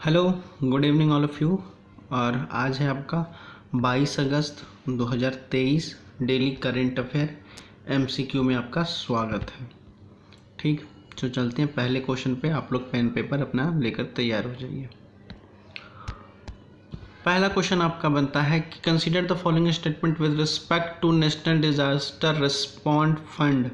Hello, good evening all of you. और आज है आपका 22 अगस्त 2023 डेली करेंट अफेयर एमसीक्यू में आपका स्वागत है। ठीक, तो चलते हैं पहले क्वेश्चन पे। आप लोग पेन पेपर अपना लेकर तैयार हो जाइए। पहला क्वेश्चन आपका बनता है कि consider the following statement with respect to national disaster respond fund.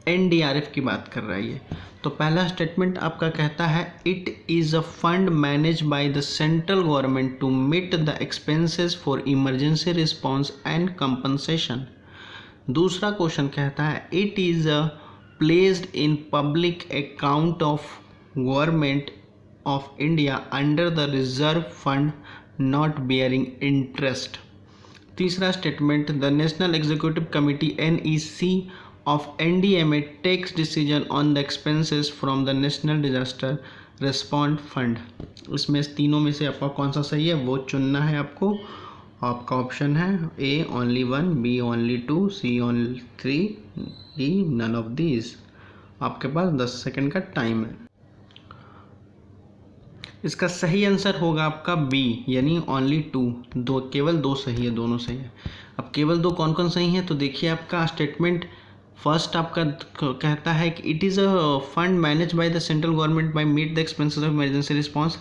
NDRF की बात कर रहा है ये। तो पहला स्टेटमेंट आपका कहता है it is a fund manage by the central government to meet the expenses for emergency response and compensation. दूसरा क्वेश्चन कहता है it is placed in public account of government of India under the reserve fund not bearing interest. तीसरा statement the national executive committee NEC of NDMA takes decision on the expenses from the National Disaster Response Fund। इसमें तीनों में से आपका कौन सा सही है वो चुनना है आपको। आपका ऑप्शन है A only 1, B only 2, C only 3, D none of these। आपके पास 10 सेकंड का टाइम है। इसका सही आंसर होगा आपका B यानी ओनली 2। केवल 2 सही है, दोनों सही है। अब केवल 2 कौन कौन सही है तो देखिए आपका स्टेटमेंट फर्स्ट आपका कहता है कि it is a fund manage by the central government by meet the expenses of emergency response.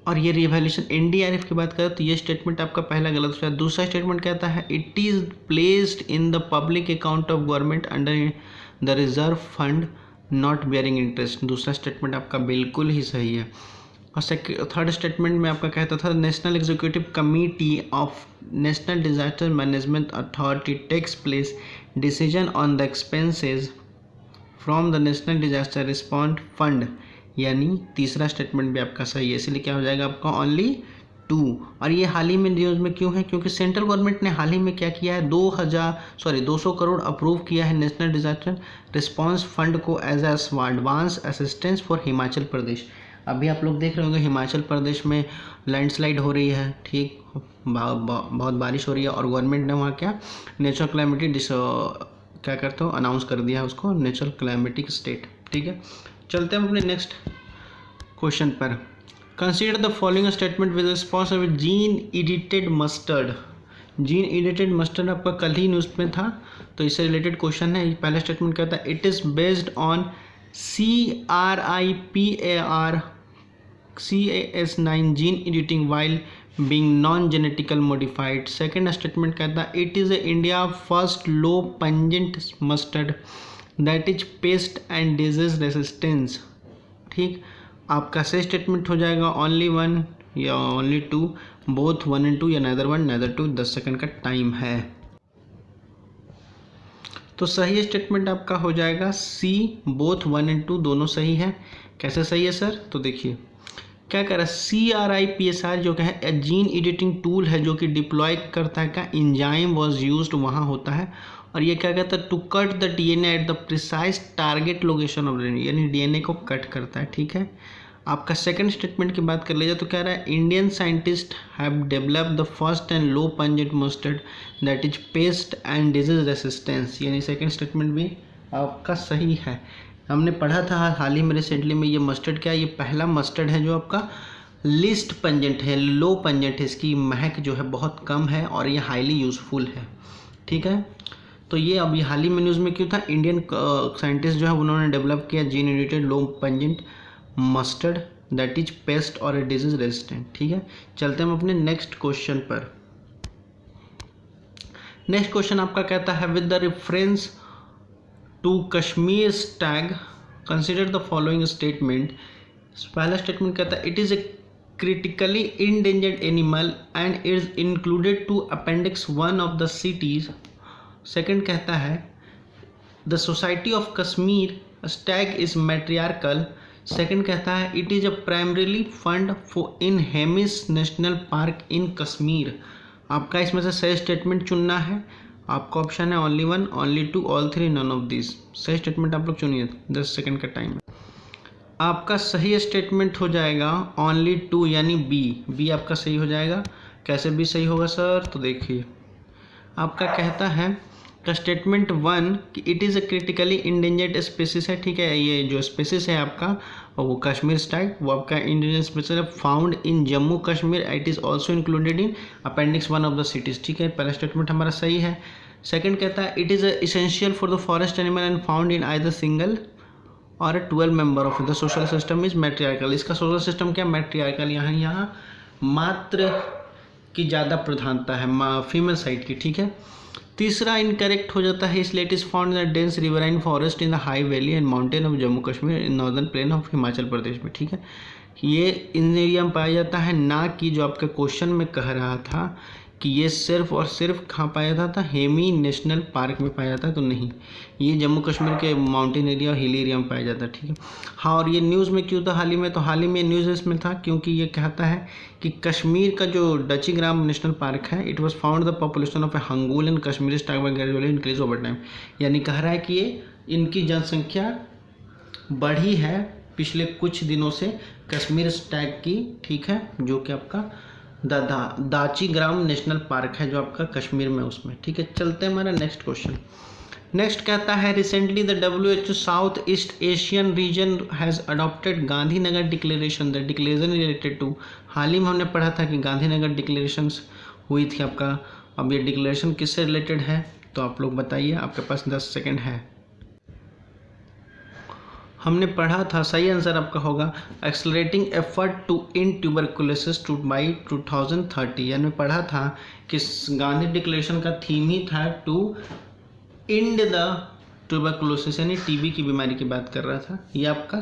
और ये रिवैल्यूएशन एनडीआरएफ की बात करें तो ये स्टेटमेंट आपका पहला गलत हो जाए। दूसरा स्टेटमेंट कहता है it is placed in the public account of government under the reserve fund not bearing interest. दूसरा स्टेटमेंट आपका बिल्कुल ही सही है। और थर्ड स्टेटमेंट में आपका कहता था national executive committee of national disaster management authority takes place decision on the expenses from the national disaster response fund, यानी तीसरा स्टेटमेंट भी आपका सही है। इसलिए क्या हो जाएगा आपका ओनली 2। और ये हाल ही में न्यूज़ में क्यों है क्योंकि सेंट्रल गवर्नमेंट ने हाल ही में क्या किया है 200 करोड़ अप्रूव किया है नेशनल डिजास्टर रिस्पॉन्स फंड को as advance assistance for Himachal Pradesh. अभी आप लोग देख रहे होंगे हिमाचल प्रदेश में लैंडस्लाइड हो रही है, ठीक, बहुत बारिश हो रही है और गवर्नमेंट ने वहाँ क्या नेचुरल क्लैमिटी क्या करते हो अनाउंस कर दिया है उसको नेचुरल क्लैमिटिक स्टेट। ठीक है, चलते हैं अपने नेक्स्ट क्वेश्चन पर। Consider the following statement with response of gene edited mustard. Gene edited mustard आपका कल ही न्यूज़ में था तो इससे रिलेटेड क्वेश्चन है। पहला स्टेटमेंट कहता है it is based on CRISPR-Cas9 gene editing while being non-genetically modified। Second statement कहता है it is India first low pungent mustard that is paste and disease resistance. ठीक, आपका सही स्टेटमेंट हो जाएगा ओनली 1 या ओनली 2, बोथ 1 and 2 या nether 1 nether 2। 10 second का टाइम है। तो सही स्टेटमेंट आपका हो जाएगा C, बोथ 1 and 2 दोनों सही है। कैसे सही है सर तो देखिए क्या कर रहा है CRISPR जो क्या है जीन एडिटिंग टूल है जो कि डिप्लॉय करता है क्या इंजाइम वॉज यूज्ड वहाँ होता है। और ये क्या कहता है to cut the DNA at the precise target location of DNA, यानी DNA को कट करता है। ठीक है, आपका सेकंड स्टेटमेंट की बात कर लीजिए तो कह रहा है Indian scientist have developed the first and low pungent mustard that is paste and disease resistance, यानी सेकंड स्टेटमेंट भी आपका सही है। हमने पढ़ा था हाल ही में रिसेंटली में ये मस्टर्ड क्या है, ये पहला मस्टर्ड है जो आपका लिस्ट पंजेंट है, लो पंजेंट है, इसकी महक जो है बहुत कम है और ये हाईली यूजफुल है। ठीक है, तो ये अभी हाल ही में न्यूज़ में क्यों था इंडियन साइंटिस्ट जो है उन्होंने डेवलप किया gene edited low pungent mustard that is pest और डिजीज रेजिस्टेंट। ठीक है, चलते हम अपने नेक्स्ट क्वेश्चन पर। नेक्स्ट क्वेश्चन आपका कहता है with the reference to Kashmir tag consider the following statement. पहला स्टेटमेंट कहता है it is a critically endangered animal and is included to appendix 1 of the CITES. Second कहता है the society of Kashmir stag is matriarchal. Second कहता है it is a primarily fund for in Hemis national park इन कश्मीर। आपका इसमें से सही statement चुनना है। आपका ऑप्शन है only 1, only 2, all 3, none of this. सही स्टेटमेंट आप लोग चुनिए, 10 सेकंड का टाइम है। आपका सही स्टेटमेंट हो जाएगा ओनली 2 यानी बी आपका सही हो जाएगा। कैसे भी सही होगा सर तो देखिए आपका कहता है का स्टेटमेंट 1 कि it is a critically endangered species है, ठीक है। ये जो स्पीसीज है आपका वो कश्मीर स्टाइक, वो आपका इंडिजिनस स्पीसीज है, found in Jammu Kashmir, it is also included in appendix 1 of the cities, ठीक है। पहला स्टेटमेंट हमारा सही है। सेकंड कहता है it is essential for the forest animal and found in either single or 12 member of the social system is matriarchal. इसका social system क्या, मैट्रियार्कल, यहाँ मात्र की ज़्यादा प्रधानता है, फीमेल साइड की, ठीक है। तीसरा इनकरेक्ट हो जाता है, इसलिए it is found in dense riverine forest in the high valley and mountain of Jammu Kashmir in northern plain of Himachal Pradesh में, ठीक है। ये इन एरिया में पाया जाता है, ना कि जो आपके क्वेश्चन में कह रहा था कि ये सिर्फ और सिर्फ कहाँ पाया जाता था, हेमी नेशनल पार्क में पाया जाता है, तो नहीं, ये जम्मू कश्मीर के माउंटेन एरिया और हिल एरिया में पाया जाता है, ठीक है। हाँ, और ये न्यूज़ में क्यों था हाल ही में, तो हाल ही में न्यूज़ इसमें था क्योंकि ये कहता है कि कश्मीर का जो डचीग्राम नेशनल पार्क है, it was found the population of a hangul and Kashmiri stag gradually increase over time, यानी कह रहा है कि ये इनकी जनसंख्या बढ़ी है पिछले कुछ दिनों से कश्मीर स्टैग की, ठीक है, जो कि आपका दाचीग्राम नेशनल पार्क है जो आपका कश्मीर में उसमें, ठीक है। चलते हैं हमारा नेक्स्ट क्वेश्चन। नेक्स्ट कहता है recently the WHO south east Asian region has adopted Gandhinagar declaration, the declaration related to, हाल ही में हमने पढ़ा था कि गांधीनगर डिक्लेरेशंस हुई थी आपका, अब ये डिक्लेरेशन किससे रिलेटेड है, तो आप लोग बताइए, आपके पास 10 सेकेंड है। हमने पढ़ा था, सही आंसर आपका होगा accelerating effort to end tuberculosis to by 2030, यानी पढ़ा था कि गांधी डिक्लेरेशन का थीम ही था टू एंड द ट्यूबरकुलोसिस, यानी टीबी की बीमारी की बात कर रहा था। ये आपका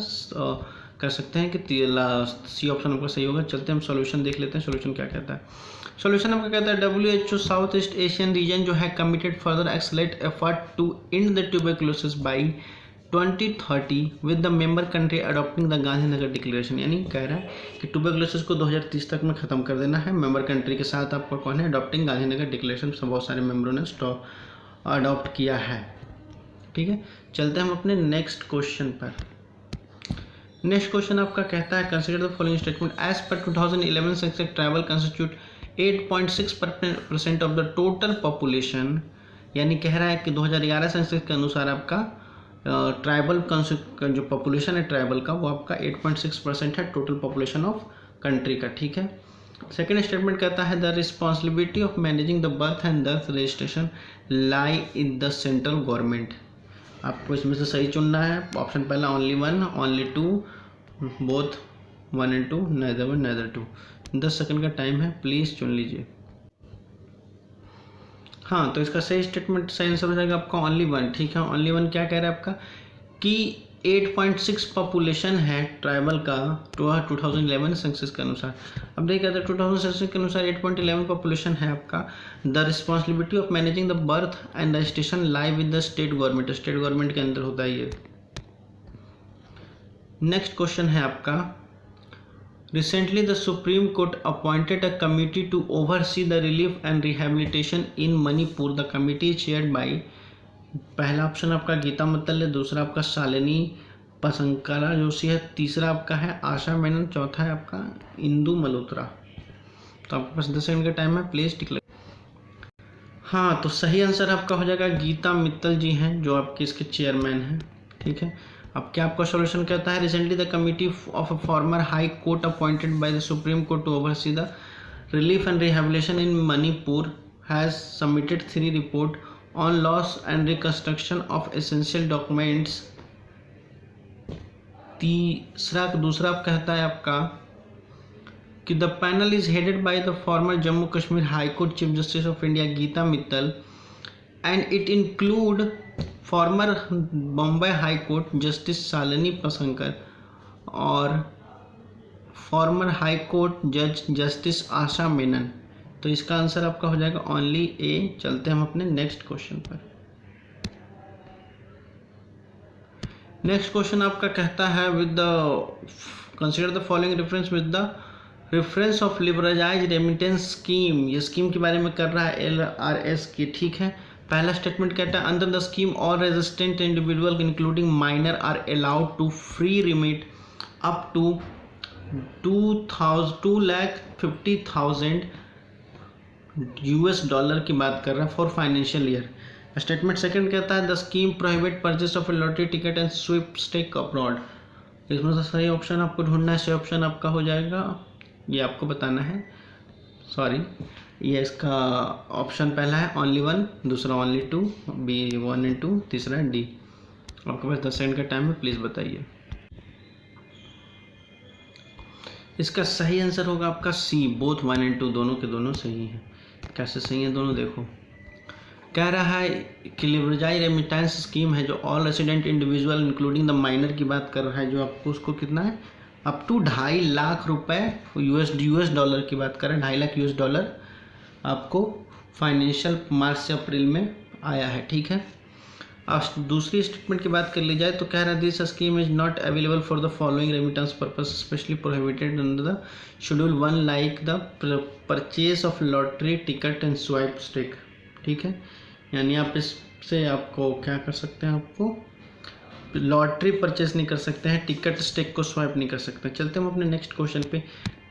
कर सकते हैं कि सी ऑप्शन आपका सही होगा। चलते हैं हम सॉल्यूशन देख लेते हैं, सॉल्यूशन क्या कहता है। सॉल्यूशन आपका कहता है WHO south east Asian region जो है committed further accelerate effort to end the tuberculosis by 2030 with the member country adopting the Gandhinagar declaration, यानी कह रहा है कि ट्यूबरकुलोसिस को 2030 तक में ख़त्म कर देना है। मेंबर कंट्री के साथ आपका कौन है, अडॉप्टिंग गांधीनगर डिक्लेरेशन, बहुत सारे मेंबरों ने अडॉप्ट किया है, ठीक है। चलते हैं हम अपने नेक्स्ट क्वेश्चन पर। नेक्स्ट क्वेश्चन आपका कहता है consider the following statement as per 2011 census tribal constitute 8.6% of the total population, यानी कह रहा है कि 2011 सेंसस के अनुसार आपका ट्राइबल जो पॉपुलेशन है ट्राइबल का वो आपका 8.6% है टोटल पॉपुलेशन ऑफ कंट्री का, ठीक है। सेकेंड स्टेटमेंट कहता है the responsibility of managing the birth and death registration lie in the central government, आपको इसमें से सही चुनना है। ऑप्शन पहला only 1, only 2, both 1 and 2, neither 1 neither 2। 10 second का टाइम है, प्लीज़ चुन लीजिए। हाँ, तो इसका सही स्टेटमेंट, सही आंसर हो जाएगा आपका ओनली 1, ठीक है। ओनली 1 क्या कह रहा है आपका कि 8.6 पॉपुलेशन है ट्राइबल का 2011 सेंसस के अनुसार। अब देखिए 2000 सेंसस के अनुसार 8.11 पॉपुलेशन है आपका। The responsibility of managing the birth and registration lie with the state government, state government के अंदर होता है ये। नेक्स्ट क्वेश्चन है आपका Recently, the Supreme Court appointed a committee to oversee the relief and rehabilitation in Manipur. The committee is chaired by, पहला option आपका गीता मित्तल है, दूसरा आपका शालिनी पसंकरा जोशी है, तीसरा आपका है आशा मेनन, चौथा है आपका इंदु मल्होत्रा। तो आपके पास 10 सेकंड का टाइम है, प्लीज डिक्लेयर। हाँ, तो सही आंसर आपका हो जाएगा गीता मित्तल जी हैं जो आपके इसके चेयरमैन हैं, ठीक है। अब क्या आपका सॉल्यूशन कहता है recently the committee of a former high court appointed by the supreme court to oversee the relief and rehabilitation in Manipur has submitted 3 report on loss and reconstruction of essential documents. दूसरा कहता है आपका कि the panel is headed by the former Jammu Kashmir high court chief justice of India Gita Mittal and it include former Bombay high court justice Shalini Pasankar और farmer high court जज justice आशा मेनन। तो इसका answer आपका हो जाएगा ओनली ए। चलते हैं हम अपने नेक्स्ट क्वेश्चन पर। नेक्स्ट क्वेश्चन आपका कहता है with the consider the following reference with the reference of liberalised remittance scheme. ये स्कीम के बारे में कर रहा है LRS की, ठीक है। पहला स्टेटमेंट कहता है under the scheme all resident individual including minor are allowed to free remit up to 2,50,000 US dollar की बात कर रहा है for financial year. Statement second कहता है the scheme prohibit purchase of a lottery ticket and sweepstake abroad. इसमें से सही ऑप्शन आपको ढूंढना है, सही ऑप्शन आपका हो जाएगा, ये आपको बताना है, सॉरी ये इसका ऑप्शन पहला है ओनली 1, दूसरा ओनली 2, बी 1 एंड 2, तीसरा डी। आपके पास 10 सेकंड का टाइम है, प्लीज़ बताइए। इसका सही आंसर होगा आपका सी, बोथ 1 एंड 2 दोनों के दोनों सही हैं। कैसे सही हैं दोनों, देखो कह रहा है कि लिवरेजाइज रेमिटेंस स्कीम है जो all resident individual including the minor की बात कर रहा है, जो आपको उसको कितना है अप टू 2.5 लाख रुपए यूएस डॉलर की बात कर रहे हैं, 2.5 लाख यूएस डॉलर आपको फाइनेंशियल मार्च से अप्रैल में आया है, ठीक है। अब दूसरी स्टेटमेंट की बात कर ली जाए तो कह रहा है this scheme is not available for the following remittance purpose specially prohibited under the schedule 1 like the purchase of lottery ticket and swipe stick, ठीक है। यानी आप इससे आपको क्या कर सकते हैं, आपको लॉटरी परचेस नहीं कर सकते हैं, टिकट स्टिक को स्वाइप नहीं कर सकते। चलते हम अपने नेक्स्ट क्वेश्चन पे,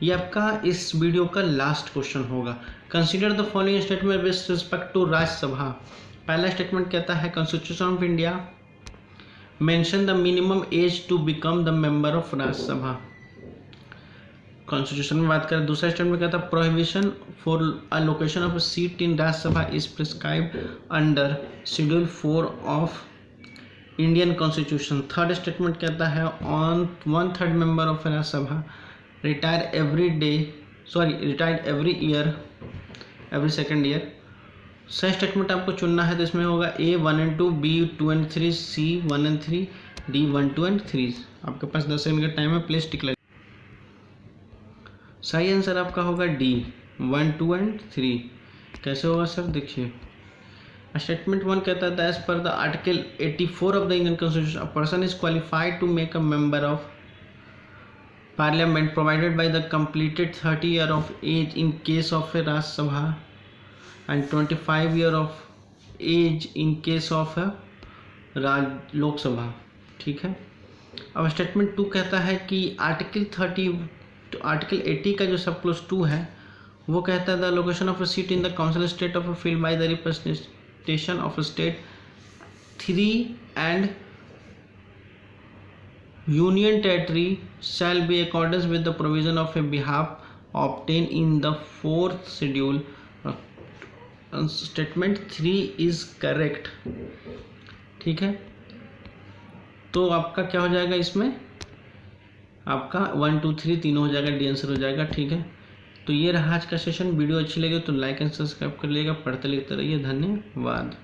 ये आपका इस वीडियो का लास्ट क्वेश्चन होगा। Consider the following statement with respect to Rajya Sabha. पहला स्टेटमेंट कहता है constitution of India mention the minimum age to become the member of Rajya Sabha, constitution में बात करें। दूसरा स्टेटमेंट कहता है prohibition for allocation of seat in Rajya Sabha is prescribed under schedule 4 of Indian constitution. Third statement कहता है on 1/3 member of Rajya Sabha retire every year, every second year. सही statement आपको चुनना है तो इसमें होगा A 1 and 2, B 2 and 3, C 1 and 3, D 1 2 and 3। आपके पास 10 सेकंड का टाइम है, प्लीज टिक। सही आंसर आपका होगा डी 1 2 एंड 3। कैसे होगा सर, देखिए स्टेटमेंट 1 कहता है as per the article 84 of the Indian constitution a person is qualified to make a member of parliament provided by the completed 30 year of age in case of a Rajya Sabha and 25 year of age in case of Lok Sabha, ठीक है। अब statement 2 कहता है कि article 80 का जो सब close 2 है वो कहता है the location of a seat in the council state of a field by the representation of state 3 and union territory shall be accordance with the provision of A behalf obtain in the 4th schedule. Statement 3 is correct, ठीक है। तो आपका क्या हो जाएगा, इसमें आपका 1 2 3 तीनों हो जाएगा, डी आंसर हो जाएगा, ठीक है। तो ये रहा आज का सेशन। वीडियो अच्छी लगे तो लाइक एंड सब्सक्राइब कर लीजिएगा, पढ़ते लिखते रहिए, धन्यवाद।